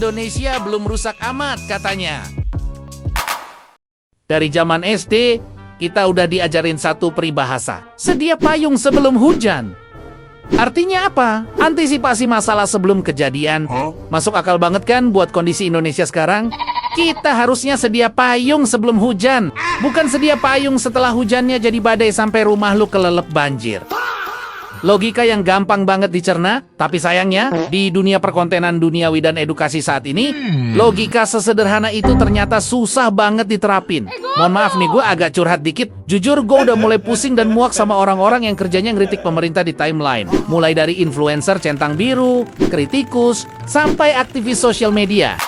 Indonesia belum rusak amat katanya. Dari zaman SD, kita udah diajarin satu peribahasa. Sedia payung sebelum hujan. Artinya apa? Antisipasi masalah sebelum kejadian. Masuk akal banget kan buat kondisi Indonesia sekarang? Kita harusnya sedia payung sebelum hujan. Bukan sedia payung setelah hujannya jadi badai sampai rumah lu kelelep banjir. Logika yang gampang banget dicerna, tapi sayangnya di dunia perkontenan duniawi dan edukasi saat ini, logika sesederhana itu ternyata susah banget diterapin. Mohon maaf nih, gue agak curhat dikit. Jujur, gue udah mulai pusing dan muak sama orang-orang yang kerjanya ngeritik pemerintah di timeline. Mulai dari influencer centang biru, kritikus, sampai aktivis sosial media.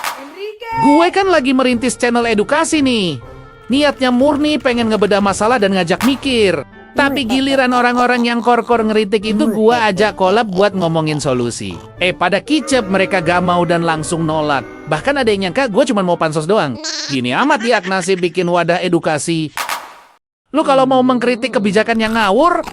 Gue kan lagi merintis channel edukasi nih. Niatnya murni pengen ngebedah masalah dan ngajak mikir. Tapi giliran orang-orang yang kor-kor ngeritik itu gua ajak collab buat ngomongin solusi. Pada kicep mereka gak mau dan langsung nolak. Bahkan ada yang nyangka gua cuma mau pansos doang. Gini amat ya Agnasi bikin wadah edukasi. Lu kalau mau mengkritik kebijakan yang ngawur,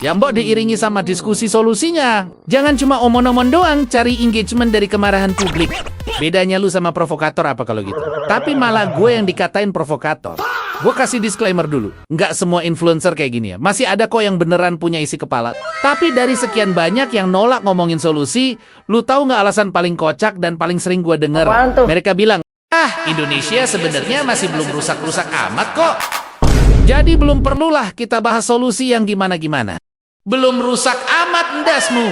ya mbok diiringi sama diskusi solusinya. Jangan cuma omon-omon doang cari engagement dari kemarahan publik. Bedanya lu sama provokator apa kalau gitu? Tapi malah gue yang dikatain provokator. Gue kasih disclaimer dulu. Nggak semua influencer kayak gini ya. Masih ada kok yang beneran punya isi kepala. Tapi dari sekian banyak yang nolak ngomongin solusi, lu tahu nggak alasan paling kocak dan paling sering gue denger? Mereka bilang, Indonesia sebenarnya masih belum rusak-rusak amat kok. Jadi belum perlulah kita bahas solusi yang gimana-gimana. Belum rusak amat ndasmu.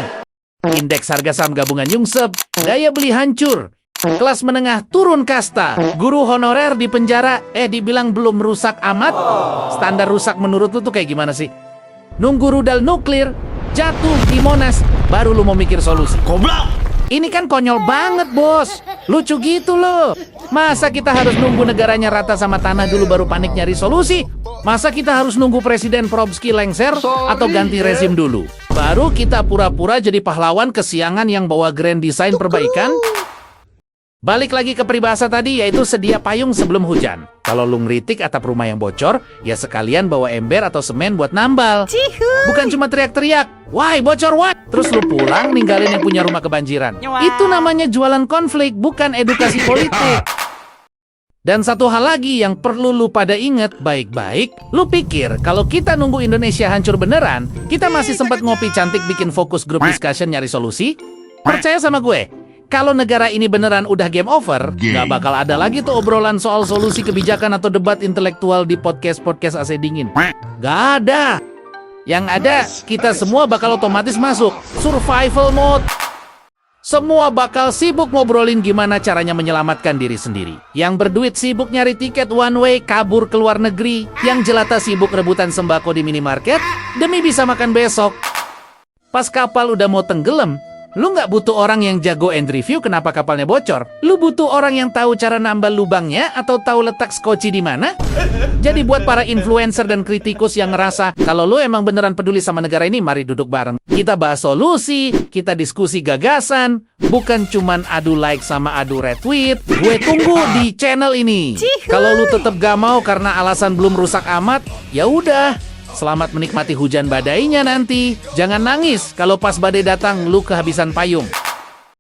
Indeks harga saham gabungan nyungsep, daya beli hancur. Kelas menengah turun kasta, guru honorer di penjara, dibilang belum rusak amat. Standar rusak menurut lu tuh kayak gimana sih? Nunggu rudal nuklir jatuh di Monas, baru lu mau mikir solusi. Goblok! Ini kan konyol banget, bos. Lucu gitu loh. Masa kita harus nunggu negaranya rata sama tanah dulu baru panik nyari solusi? Masa kita harus nunggu Presiden Probski lengser atau ganti rezim dulu? Baru kita pura-pura jadi pahlawan kesiangan yang bawa grand design perbaikan? Balik lagi ke peribahasa tadi, yaitu sedia payung sebelum hujan. Kalau lu ngeritik atap rumah yang bocor, ya sekalian bawa ember atau semen buat nambal. Bukan cuma teriak-teriak, "Why, bocor what?" Terus lu pulang ninggalin yang punya rumah kebanjiran. Itu namanya jualan konflik, bukan edukasi politik. Dan satu hal lagi yang perlu lu pada inget baik-baik, lu pikir kalau kita nunggu Indonesia hancur beneran, kita masih sempat ngopi cantik bikin fokus grup discussion nyari solusi? Percaya sama gue, kalau negara ini beneran udah game over, nggak bakal ada lagi tuh obrolan soal solusi kebijakan atau debat intelektual di podcast-podcast AC dingin. Nggak ada. Yang ada, kita semua bakal otomatis masuk survival mode. Semua bakal sibuk ngobrolin gimana caranya menyelamatkan diri sendiri. Yang berduit sibuk nyari tiket one way kabur ke luar negeri. Yang jelata sibuk rebutan sembako di minimarket demi bisa makan besok. Pas kapal udah mau tenggelam, lu nggak butuh orang yang jago and review kenapa kapalnya bocor. Lu butuh orang yang tahu cara nambal lubangnya atau tahu letak skoci di mana. Jadi buat para influencer dan kritikus yang ngerasa kalau lu emang beneran peduli sama negara ini, mari duduk bareng. Kita bahas solusi, kita diskusi gagasan, bukan cuman adu like sama adu retweet. Gue tunggu di channel ini. Kalau lu tetap gak mau karena alasan belum rusak amat, ya udah. Selamat menikmati hujan badainya nanti. Jangan nangis kalau pas badai datang lu kehabisan payung.